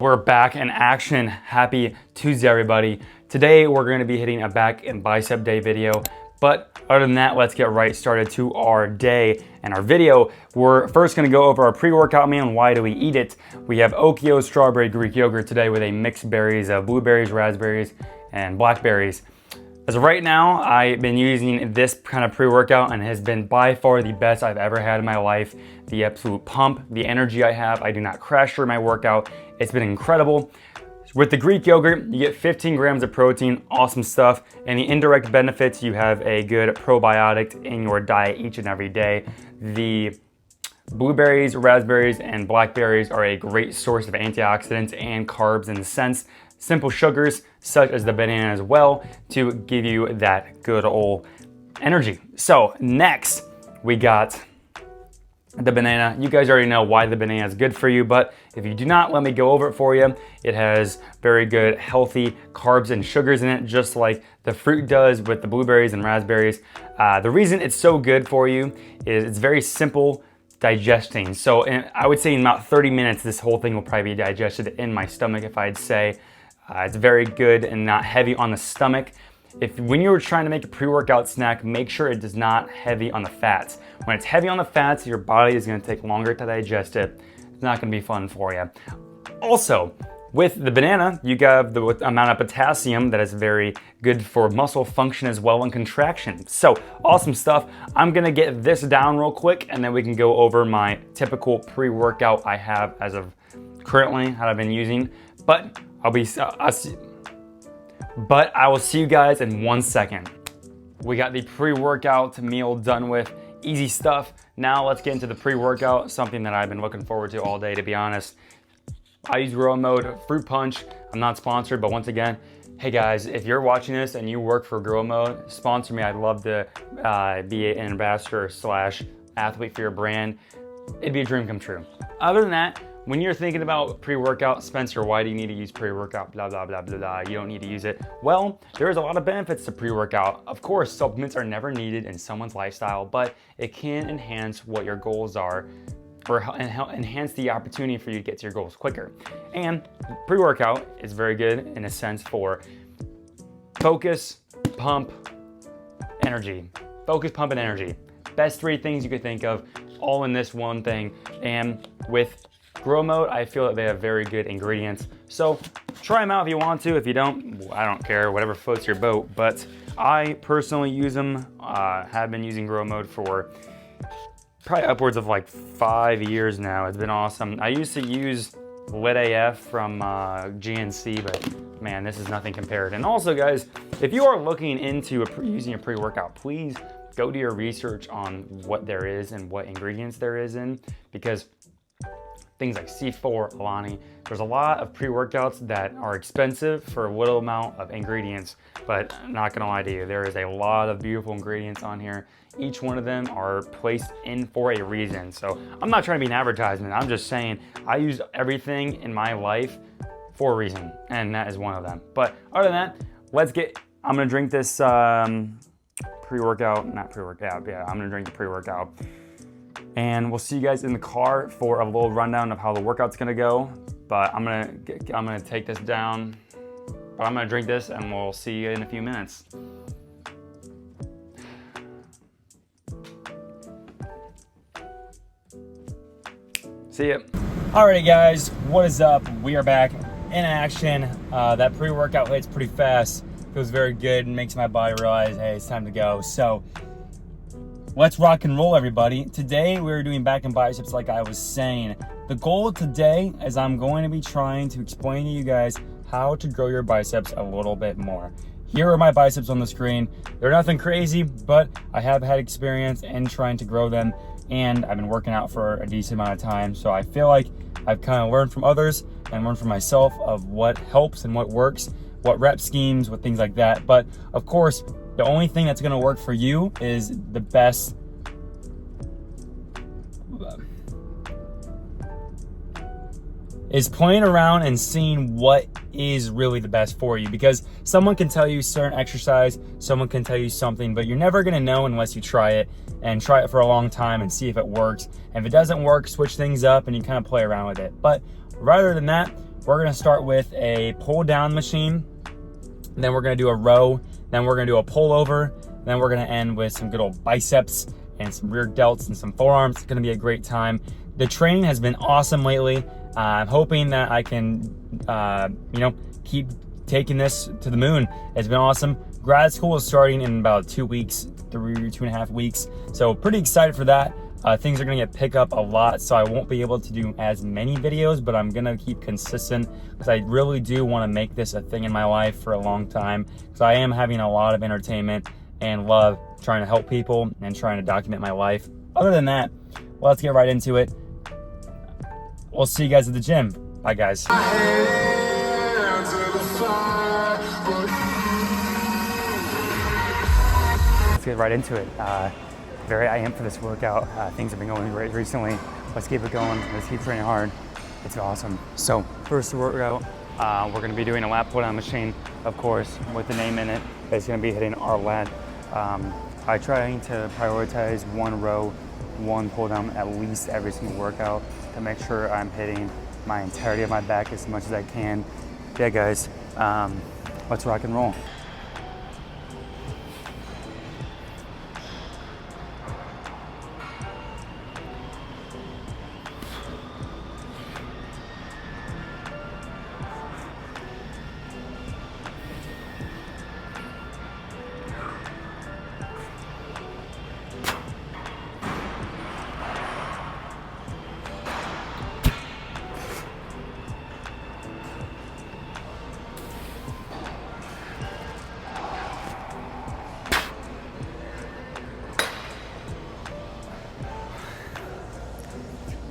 We're back in action. Happy Tuesday, everybody. Today, we're going to be hitting a back and bicep day video. But other than that, let's get right started to our day and our video. We're first going to go over our pre-workout meal and why do we eat it. We have Okio strawberry Greek yogurt today with a mixed berries of blueberries, raspberries, and blackberries. As of right now, I've been using this kind of pre-workout and it has been by far the best I've ever had in my life. The absolute pump, the energy I have, I do not crash during my workout. It's been incredible. With the Greek yogurt, you get 15 grams of protein, awesome stuff. And the indirect benefits, you have a good probiotic in your diet each and every day. The blueberries, raspberries, and blackberries are a great source of antioxidants and carbs in the sense. Simple sugars, such as the banana as well, to give you that good old energy. So next, we got the banana. You guys already know why the banana is good for you, but if you do not, let me go over it for you. It has very good, healthy carbs and sugars in it, just like the fruit does with the blueberries and raspberries. The reason it's so good for you is it's very simple digesting. So I would say in about 30 minutes, this whole thing will probably be digested in my stomach, if I'd say. It's very good and not heavy on the stomach. When you're trying to make a pre-workout snack, make sure it is not heavy on the fats. When it's heavy on the fats, your body is going to take longer to digest it. It's not going to be fun for you. Also, with the banana, you got the amount of potassium that is very good for muscle function as well and contraction. So awesome stuff. I'm going to get this down real quick and then we can go over my typical pre-workout I have as of currently, how I've been using. But I will see you guys in 1 second. We got the pre-workout meal done with. Easy stuff. Now let's get into the pre-workout, something that I've been looking forward to all day, to be honest. I use Grow Mode Fruit Punch. I'm not sponsored, but once again, hey guys, if you're watching this and you work for Grow Mode, sponsor me. I'd love to be an ambassador / athlete for your brand. It'd be a dream come true. Other than that, when you're thinking about pre-workout, Spencer, why do you need to use pre-workout, blah, blah, blah, blah, blah, you don't need to use it. Well, there's a lot of benefits to pre-workout. Of course, supplements are never needed in someone's lifestyle, but it can enhance what your goals are or enhance the opportunity for you to get to your goals quicker. And pre-workout is very good in a sense for focus, pump, energy. Focus, pump, and energy. Best three things you could think of, all in this one thing. And with Grow Mode, I feel that they have very good ingredients. So try them out if you want to. If you don't, I don't care, whatever floats your boat. But I personally use them, have been using Grow Mode for probably upwards of like 5 years now. It's been awesome. I used to use Lit AF from GNC, but man, this is nothing compared. And also guys, if you are looking into using a pre-workout, please go do your research on what there is and what ingredients there is in, because things like C4, Alani, there's a lot of pre-workouts that are expensive for a little amount of ingredients, but I'm not gonna lie to you, there is a lot of beautiful ingredients on here. Each one of them are placed in for a reason. So I'm not trying to be an advertisement, I'm just saying I use everything in my life for a reason, and that is one of them. But other than that, I'm gonna drink this pre-workout, yeah, I'm gonna drink the pre-workout. And we'll see you guys in the car for a little rundown of how the workout's gonna go. But I'm gonna take this down, but I'm gonna drink this and we'll see you in a few minutes. See ya. Alrighty guys, what is up? We are back in action. That pre-workout hits pretty fast. Feels very good and makes my body realize, hey, it's time to go. So let's rock and roll, everybody. Today, we're doing back and biceps like I was saying. The goal today is I'm going to be trying to explain to you guys how to grow your biceps a little bit more. Here are my biceps on the screen. They're nothing crazy, but I have had experience in trying to grow them, and I've been working out for a decent amount of time. So I feel like I've kind of learned from others and learned from myself of what helps and what works, what rep schemes, what things like that. But of course, the only thing that's gonna work for you is the best is playing around and seeing what is really the best for you, because someone can tell you certain exercise, someone can tell you something, but you're never gonna know unless you try it and try it for a long time and see if it works. And if it doesn't work, switch things up and you kind of play around with it. But rather than that, we're gonna start with a pull down machine, then we're gonna do a row, then we're gonna do a pull over, then we're gonna end with some good old biceps and some rear delts and some forearms. It's gonna be a great time. The training has been awesome lately. I'm hoping that I can, keep taking this to the moon. It's been awesome. Grad school is starting in about 2 weeks, 2.5 weeks. So pretty excited for that. Things are gonna pick up a lot, so I won't be able to do as many videos, but I'm gonna keep consistent because I really do wanna make this a thing in my life for a long time, because I am having a lot of entertainment and love trying to help people and trying to document my life. Other than that, let's get right into it. We'll see you guys at the gym. Bye, guys. Let's get right into it. Very amped for this workout. Things have been going great recently. Let's keep it going. Let's keep training hard. It's awesome. So first workout, we're gonna be doing a lat pull down machine, of course, with the name in it. It's gonna be hitting our lat. I try to prioritize one row, one pull down at least every single workout to make sure I'm hitting my entirety of my back as much as I can. Yeah, guys, let's rock and roll.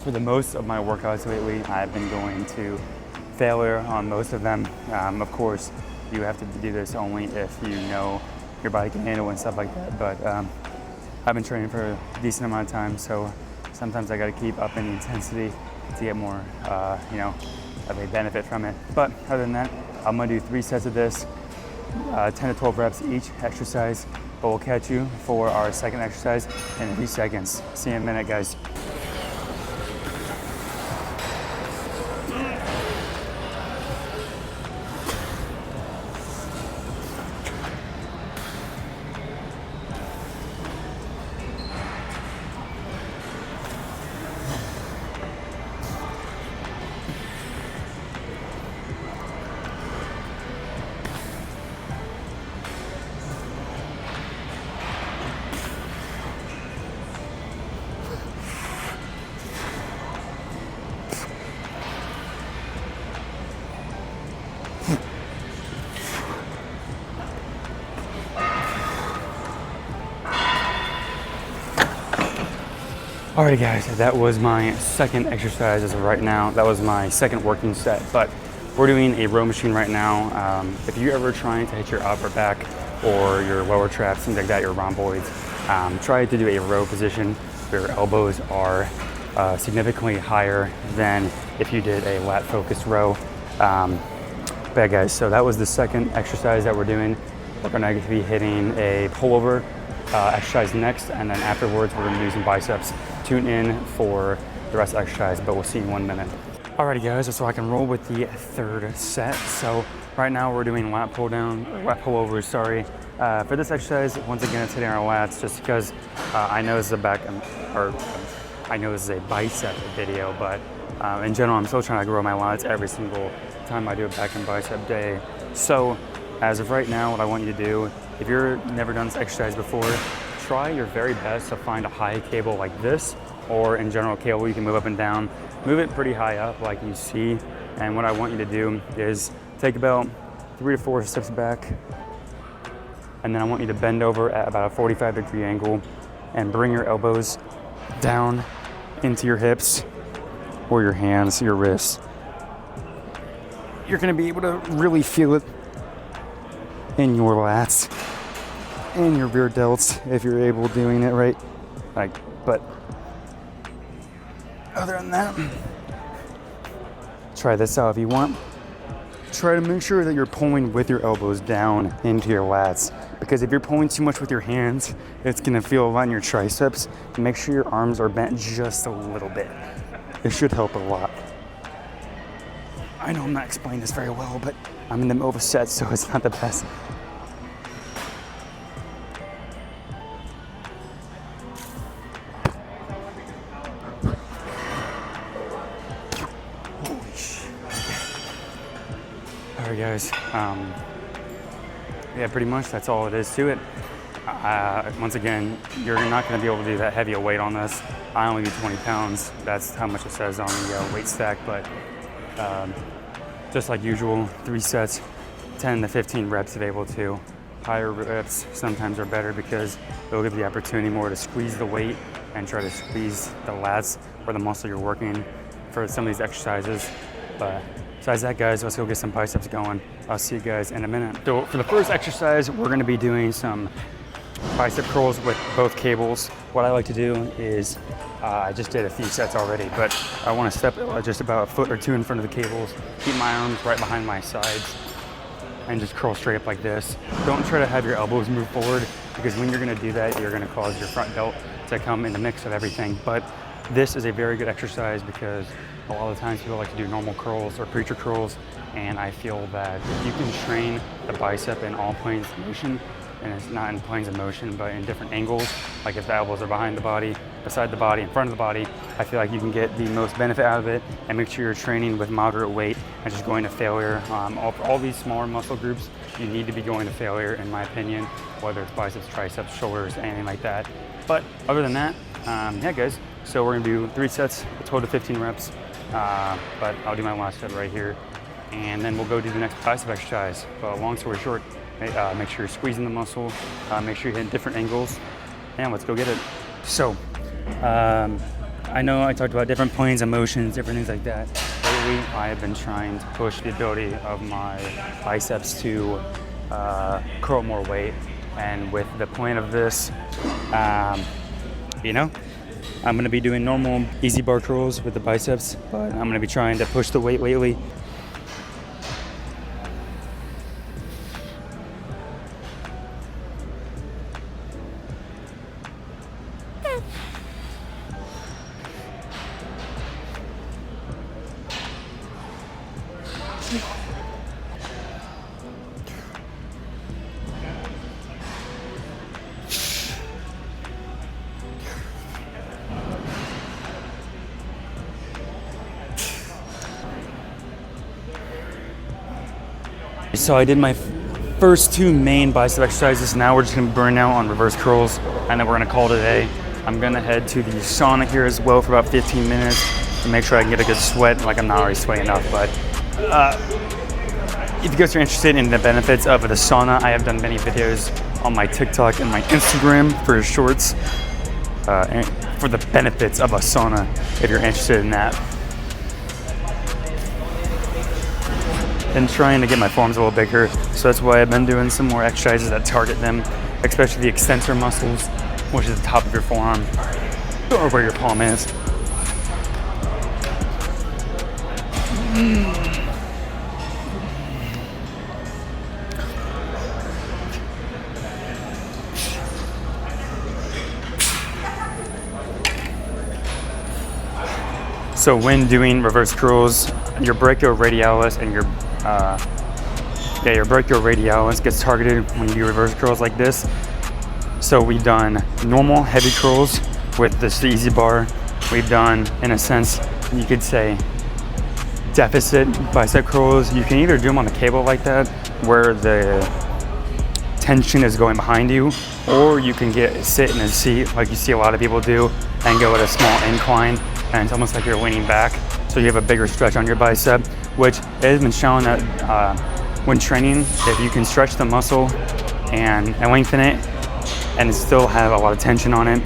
For the most of my workouts lately, I've been going to failure on most of them. Of course, you have to do this only if you know your body can handle and stuff like that. But I've been training for a decent amount of time, so sometimes I got to keep upping the intensity to get more, of a benefit from it. But other than that, I'm gonna do 3 sets of this, 10 to 12 reps each exercise. But we'll catch you for our second exercise in a few seconds. See you in a minute, guys. Alrighty guys, that was my second exercise as of right now. That was my second working set, but we're doing a row machine right now. If you're ever trying to hit your upper back or your lower traps, things like that, your rhomboids, try to do a row position where your elbows are significantly higher than if you did a lat focused row. But guys, so that was the second exercise that we're doing. We're gonna be hitting a pullover exercise next, and then afterwards we're gonna do some biceps. Tune in for the rest of the exercise, but we'll see you in 1 minute. Alrighty guys, so I can roll with the third set. So right now we're doing lat pull overs, sorry. For this exercise, once again, it's hitting our lats just because I know this is I know this is a bicep video, but in general, I'm still trying to grow my lats every single time I do a back and bicep day. So as of right now, what I want you to do, if you've never done this exercise before, try your very best to find a high cable like this, or in general cable you can move up and down. Move it pretty high up like you see, and what I want you to do is take about 3 to 4 steps back, and then I want you to bend over at about a 45-degree angle and bring your elbows down into your hips or your hands, your wrists. You're gonna be able to really feel it in your lats and your rear delts if you're able doing it right. But other than that, try this out if you want. Try to make sure that you're pulling with your elbows down into your lats, because if you're pulling too much with your hands, it's gonna feel a lot in your triceps. Make sure your arms are bent just a little bit. It should help a lot. I know I'm not explaining this very well, but I'm in the middle of a set, so it's not the best. Holy shit. All right, guys. Yeah, pretty much that's all it is to it. Once again, you're not going to be able to do that heavy a weight on this. I only do 20 pounds. That's how much it says on the weight stack, but just like usual, 3 sets, 10 to 15 reps if able to. Higher reps sometimes are better because they'll give you the opportunity more to squeeze the weight and try to squeeze the lats or the muscle you're working for some of these exercises. But besides that, guys, let's go get some biceps going. I'll see you guys in a minute. So for the first exercise, we're going to be doing some bicep curls with both cables. What I like to do is, I just did a few sets already, but I want to step just about a foot or 2 in front of the cables, keep my arms right behind my sides, and just curl straight up like this. Don't try to have your elbows move forward, because when you're going to do that, you're going to cause your front delt to come in the mix of everything. But this is a very good exercise because a lot of times people like to do normal curls or preacher curls, and I feel that if you can train the bicep in all planes of motion, and it's not in planes of motion, but in different angles, like if the elbows are behind the body, beside the body, in front of the body, I feel like you can get the most benefit out of it and make sure you're training with moderate weight and just going to failure. All these smaller muscle groups, you need to be going to failure, in my opinion, whether it's biceps, triceps, shoulders, anything like that. But other than that, yeah, guys, so we're gonna do 3 sets, a total of 15 reps, but I'll do my last set right here, and then we'll go do the next bicep exercise. But long story short, make sure you're squeezing the muscle, make sure you're hitting different angles, and let's go get it. So, I know I talked about different planes of motions, different things like that. Lately, I have been trying to push the ability of my biceps to curl more weight, and with the plan of this, you know, I'm going to be doing normal easy bar curls with the biceps, but I'm going to be trying to push the weight lately. So I did my first 2 main bicep exercises. Now we're just gonna burn out on reverse curls, and then we're gonna call it a day. I'm gonna head to the sauna here as well for about 15 minutes to make sure I can get a good sweat. Like, I'm not already sweating enough, but if you guys are interested in the benefits of the sauna, I have done many videos on my TikTok and my Instagram for shorts and for the benefits of a sauna, if you're interested in that. Been trying to get my forearms a little bigger, so that's why I've been doing some more exercises that target them, especially the extensor muscles, which is the top of your forearm, or where your palm is. So when doing reverse curls, your brachioradialis and your brachioradialis gets targeted when you do reverse curls like this. So we've done normal heavy curls with this easy bar. We've done, in a sense, you could say, deficit bicep curls. You can either do them on the cable like that, where the tension is going behind you, or you can sit in a seat like you see a lot of people do and go at a small incline, and it's almost like you're leaning back, so you have a bigger stretch on your bicep, which it has been shown that when training, if you can stretch the muscle and lengthen it and still have a lot of tension on it,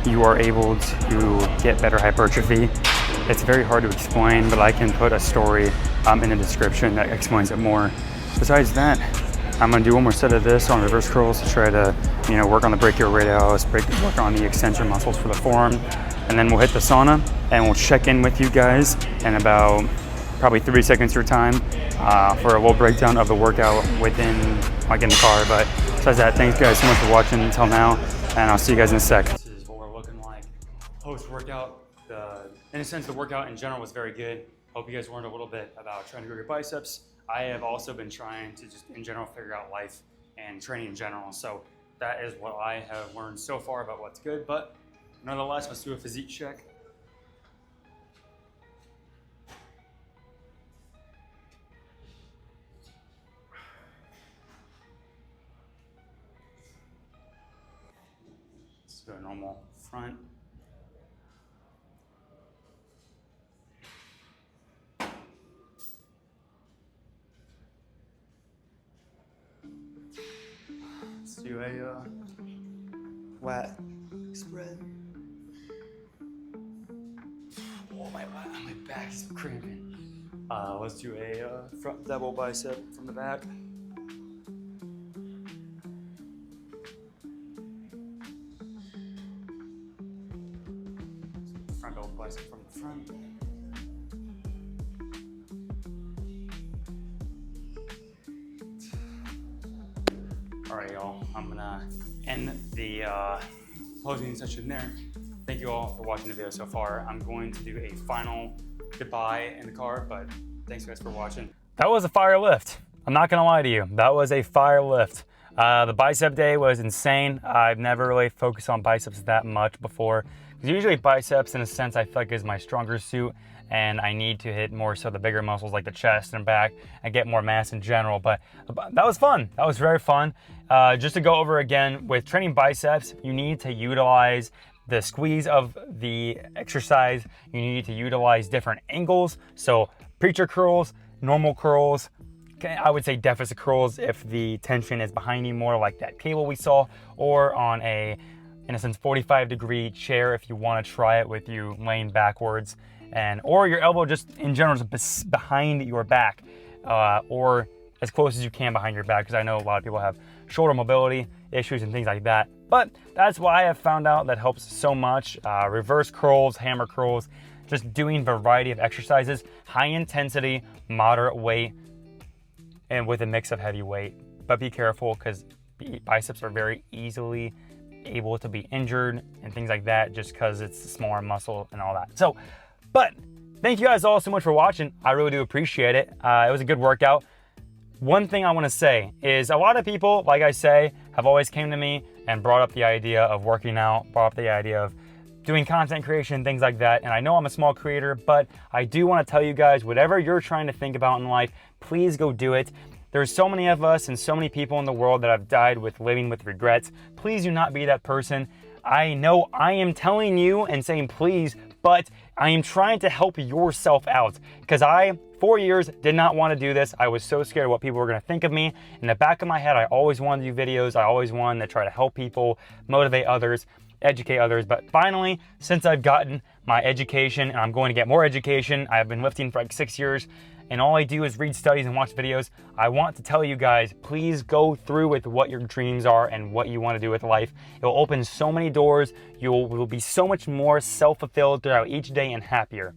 you are able to get better hypertrophy. It's very hard to explain, but I can put a story in the description that explains it more. Besides that, I'm gonna do one more set of this on reverse curls to try to, work on the brachioradialis, work on the extensor muscles for the forearm, and then we'll hit the sauna and we'll check in with you guys in about probably 30 seconds of your time for a little breakdown of the workout in the car. But besides that, thanks guys so much for watching until now, and I'll see you guys in a sec. This is what we're looking like post-workout. In a sense, the workout in general was very good. Hope you guys learned a little bit about trying to grow your biceps. I have also been trying to just in general figure out life and training in general. So that is what I have learned so far about what's good. But nonetheless, let's do a physique check. Let's do a normal front. Let's do a lat spread. Oh, my back is cramping. Let's do a front double bicep from the back. Front double bicep from the front. All right, y'all, I'm gonna end the posing session there. Thank you all for watching the video so far. I'm going to do a final goodbye in the car, but thanks guys for watching. That was a fire lift. I'm not gonna lie to you, that was a fire lift. The bicep day was insane. I've never really focused on biceps that much before. Because usually biceps, in a sense, I feel like is my stronger suit, and I need to hit more so the bigger muscles like the chest and back and get more mass in general. But that was fun. That was very fun. Just to go over again, with training biceps, you need to utilize the squeeze of the exercise. You need to utilize different angles. So preacher curls, normal curls, I would say deficit curls if the tension is behind you more, like that cable we saw, or on a, in a sense, 45-degree chair if you want to try it with you laying backwards, and or your elbow just in general is behind your back, or as close as you can behind your back, because I know a lot of people have shoulder mobility issues and things like that. But that's why I have found out that helps so much. Reverse curls, hammer curls, just doing variety of exercises, high intensity, moderate weight, and with a mix of heavy weight. But be careful, because biceps are very easily able to be injured and things like that, just because it's a smaller muscle and all that. So, but thank you guys all so much for watching. I really do appreciate it. It was a good workout. One thing I want to say is a lot of people, like I say, have always came to me and brought up the idea of working out, brought up the idea of doing content creation, things like that. And I know I'm a small creator, but I do want to tell you guys, whatever you're trying to think about in life, please go do it. There's so many of us and so many people in the world that have died with living with regrets. Please do not be that person. I know I am telling you and saying please, but I am trying to help yourself out, because I, 4 years, did not want to do this. I was so scared of what people were going to think of me. In the back of my head, I always wanted to do videos. I always wanted to try to help people, motivate others, educate others. But finally, since I've gotten my education, and I'm going to get more education, I've been lifting for like 6 years, and all I do is read studies and watch videos. I want to tell you guys, please go through with what your dreams are and what you want to do with life. It will open so many doors. You will be so much more self-fulfilled throughout each day and happier.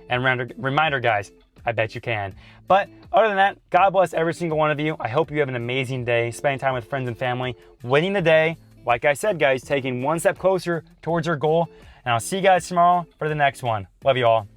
And reminder guys, I bet you can. But other than that, God bless every single one of you. I hope you have an amazing day, spending time with friends and family, winning the day. Like I said, guys, taking one step closer towards your goal. And I'll see you guys tomorrow for the next one. Love you all.